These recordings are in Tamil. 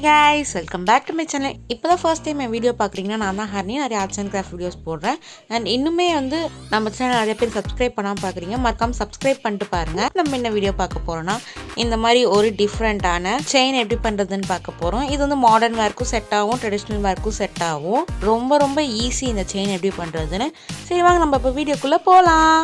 guys, welcome back to my channel. இப்போ தான் first time my video பார்க்குறீங்கன்னா நான் தான் ஹர்னி. நிறைய arts and craft videos போடுறேன். And இன்னுமே வந்து நம்ம சேனல் நிறைய பேர் subscribe பண்ணாம பார்க்குறீங்க. மறக்காம subscribe பண்ணிட்டு பாருங்க. நம்ம என்ன வீடியோ பார்க்க போறோம்னா இந்த மாதிரி ஒரு டிஃபரண்டான செயின் எப்படி பண்றதுன்னு பார்க்க போறோம். இது வந்து மாடர்ன் வேர்க்கும் செட் ஆகும், ட்ரெடிஷனல் வேர்க்கும் செட் ஆகும். ரொம்ப ஈஸி இந்த செயின் எப்படி பண்றதுன்னு. சரி வாங்க நம்ம இப்போ வீடியோக்குள்ள போலாம்.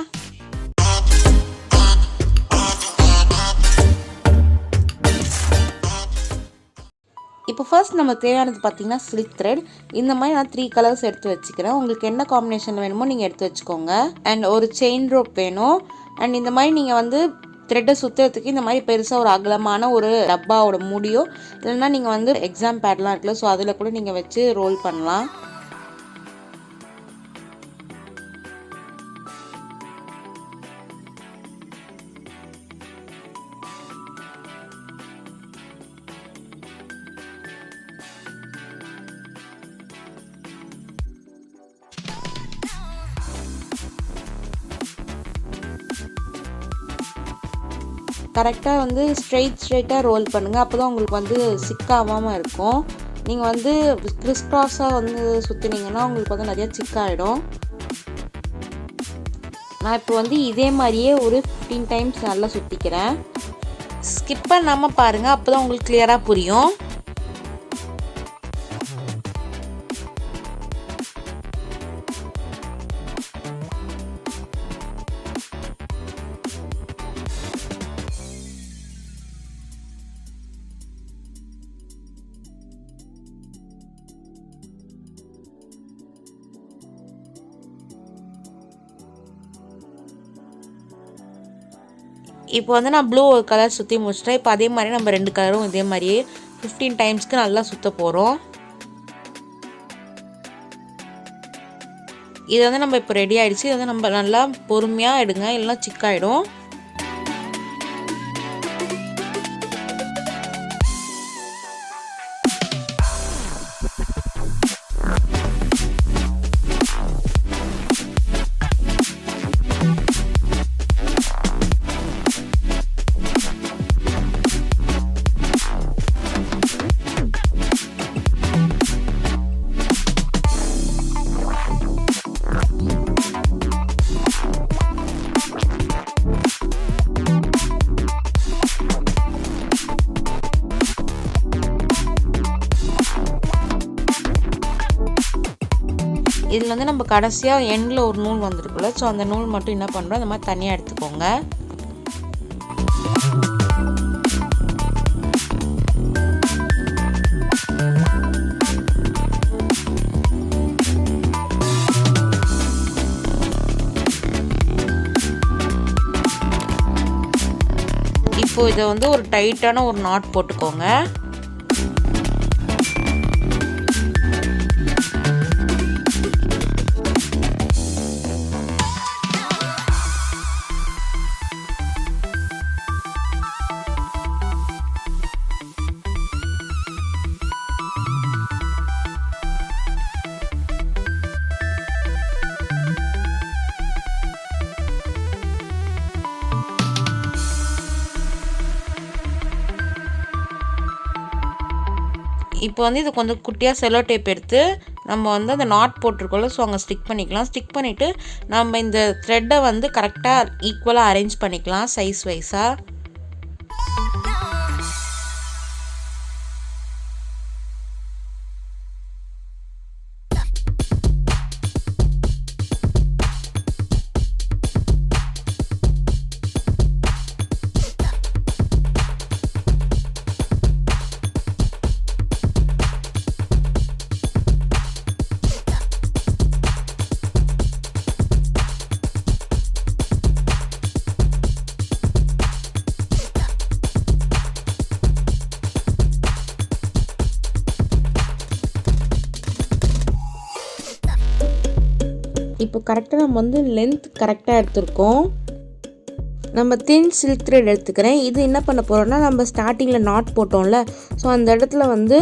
இப்போ ஃபர்ஸ்ட் நம்ம தேவையானது பார்த்தீங்கன்னா சில்க் த்ரெட். இந்த மாதிரி நான் 3 கலர்ஸ் எடுத்து வச்சுக்கிறேன். உங்களுக்கு என்ன காம்பினேஷன் வேணுமோ நீங்கள் எடுத்து வச்சுக்கோங்க. அண்ட் ஒரு செயின் ரோப் வேணும். அண்ட் இந்த மாதிரி நீங்கள் வந்து த்ரெட்டை சுற்றுறதுக்கு இந்த மாதிரி பெருசாக ஒரு அகலமான ஒரு டப்பாவோட முடியும், இல்லைன்னா நீங்கள் வந்து எக்ஸாம் பேட்லாம் இருக்குல்ல, ஸோ அதில் கூட நீங்கள் வச்சு ரோல் பண்ணலாம். கரெக்டாக வந்து ஸ்ட்ரெயிட்டாக ரோல் பண்ணுங்கள். அப்போ தான் உங்களுக்கு வந்து சிக்காகாமல் இருக்கும். நீங்கள் வந்து கிறிஸ் கிராஸாக வந்து சுற்றினீங்கன்னா உங்களுக்கு வந்து நிறையா சிக்காயிடும். நான் இப்போ வந்து இதே மாதிரியே ஒரு 15 டைம்ஸ் நல்லா சுற்றிக்கிறேன். ஸ்கிப் பண்ணாமல் பாருங்கள், அப்போ தான் உங்களுக்கு கிளியராக புரியும். இப்போ வந்து நான் ப்ளூ ஒரு கலர் சுற்றி முடிச்சிட்டேன். இப்போ அதே மாதிரி நம்ம 2 கலரும் இதே மாதிரியே 15 டைம்ஸ்க்கு நல்லா சுற்ற போகிறோம். இது வந்து நம்ம இப்போ ரெடி ஆகிடுச்சு. இது வந்து நம்ம நல்லா பொறுமையாக எடுங்க, இல்லைன்னா சிக்காயிடும். இதில் வந்து நம்ம கடைசியாக எண்டில் ஒரு நூல் வந்துருக்குல்ல, ஸோ அந்த நூல் மட்டும் என்ன பண்ணுறோம், இந்த மாதிரி தனியாக எடுத்துக்கோங்க. இப்போ இதை வந்து ஒரு டைட்டான ஒரு நாட் போட்டுக்கோங்க. இப்போ வந்து இது கொஞ்சம் குட்டியாக செல்லோ டேப் எடுத்து நம்ம வந்து அந்த நாட் போட்டிருக்கோம்ல, ஸோ அங்கே ஸ்டிக் பண்ணிக்கலாம். ஸ்டிக் பண்ணிவிட்டு நம்ம இந்த த்ரெட்டை வந்து கரெக்டாக ஈக்குவலாக அரேஞ்ச் பண்ணிக்கலாம் சைஸ் வைஸாக. இப்போ கரெக்டாக நம்ம வந்து லென்த் கரெக்டாக எடுத்துருக்கோம். நம்ம தின் சில்க் த்ரெட் எடுத்துக்கிறேன். இது என்ன பண்ண போகிறோம்னா, நம்ம ஸ்டார்டிங்கில் நாட் போட்டோம்ல, ஸோ அந்த இடத்துல வந்து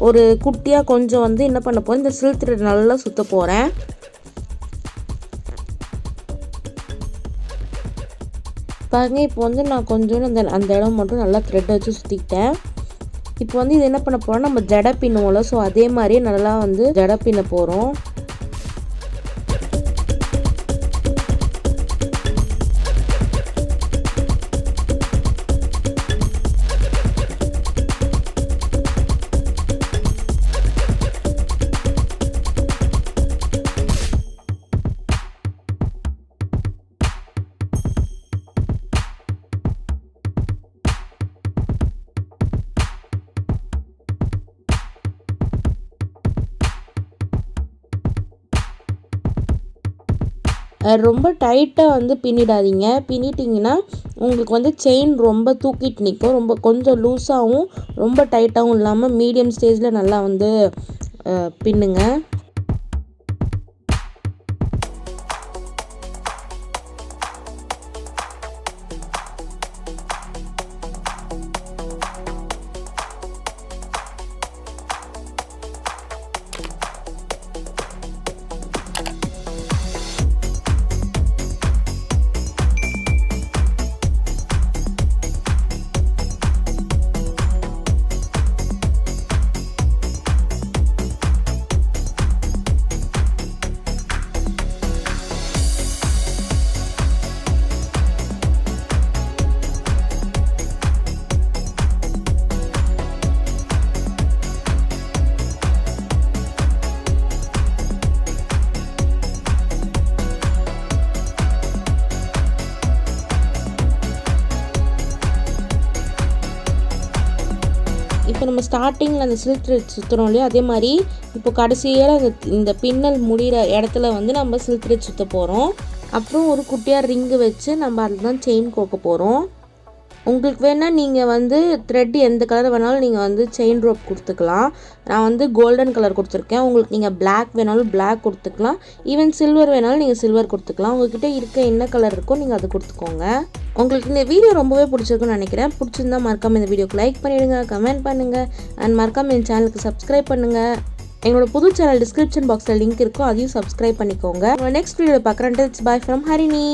ஒரு குட்டியாக கொஞ்சம் வந்து என்ன பண்ண போகிறேன், இந்த சில்க் த்ரெட் நல்லா சுற்ற போகிறேன். பாருங்க, இப்போ வந்து நான் கொஞ்சம் அந்த இடம் மட்டும் நல்லா த்ரெட் வச்சு சுற்றிக்கிட்டேன். இப்போ வந்து இது என்ன பண்ண போகிறோம், நம்ம ஜடை பின்னுவோம்ல, ஸோ அதே மாதிரியே நல்லா வந்து ஜடை பின்ன போகிறோம். ரொம்ப டைட்டாக வந்து பின்னிடாதீங்க. பின்னிட்டிங்கன்னா உங்களுக்கு வந்து செயின் ரொம்ப தூக்கிட்டு நிற்கும். ரொம்ப கொஞ்சம் லூஸாகவும் ரொம்ப டைட்டாகவும் இல்லாமல் மீடியம் ஸ்டேஜில் நல்லா வந்து பின்னுங்க. இப்போ நம்ம ஸ்டார்டிங்கில் அந்த சில்க் த்ரெட் சுற்றுறோம் இல்லையா, அதே மாதிரி இப்போ கடைசியில் இந்த பின்னல் முடிகிற இடத்துல வந்து நம்ம சில்க் த்ரெட் சுற்ற போகிறோம். அப்புறம் ஒரு குட்டியாக ரிங்கு வச்சு நம்ம அதில் தான் செயின் கோக்க போகிறோம். உங்களுக்கு வேணால் நீங்கள் வந்து த்ரெட் எந்த கலர் வேணாலும் நீங்கள் வந்து செயின் ரோப் கொடுத்துக்கலாம். நான் வந்து கோல்டன் கலர் கொடுத்துருக்கேன். உங்களுக்கு நீங்கள் பிளாக் வேணாலும் பிளாக் கொடுத்துக்கலாம். ஈவன் சில்வர் வேணாலும் நீங்கள் சில்வர் கொடுத்துக்கலாம். உங்கள்கிட்ட இருக்க என்ன கலர் இருக்கோ நீங்கள் அதை கொடுத்துக்கோங்க. உங்களுக்கு இந்த வீடியோ ரொம்பவே பிடிச்சிருக்குன்னு நினைக்கிறேன். பிடிச்சிருந்தா மறக்காமல் இந்த வீடியோக்கு லைக் பண்ணிவிடுங்க, கமெண்ட் பண்ணுங்கள், அண்ட் மறக்காமல் என் சேனலுக்கு சப்ஸ்கிரைப் பண்ணுங்கள். எங்களோட புது சேனல் டிஸ்கிரிப்ஷன் பாக்ஸில் லிங்க் இருக்கும், அதையும் சப்ஸ்கிரைப் பண்ணிக்கோங்க. நெக்ஸ்ட் வீடியோவில் பார்க்குறேன். It's by from Harini.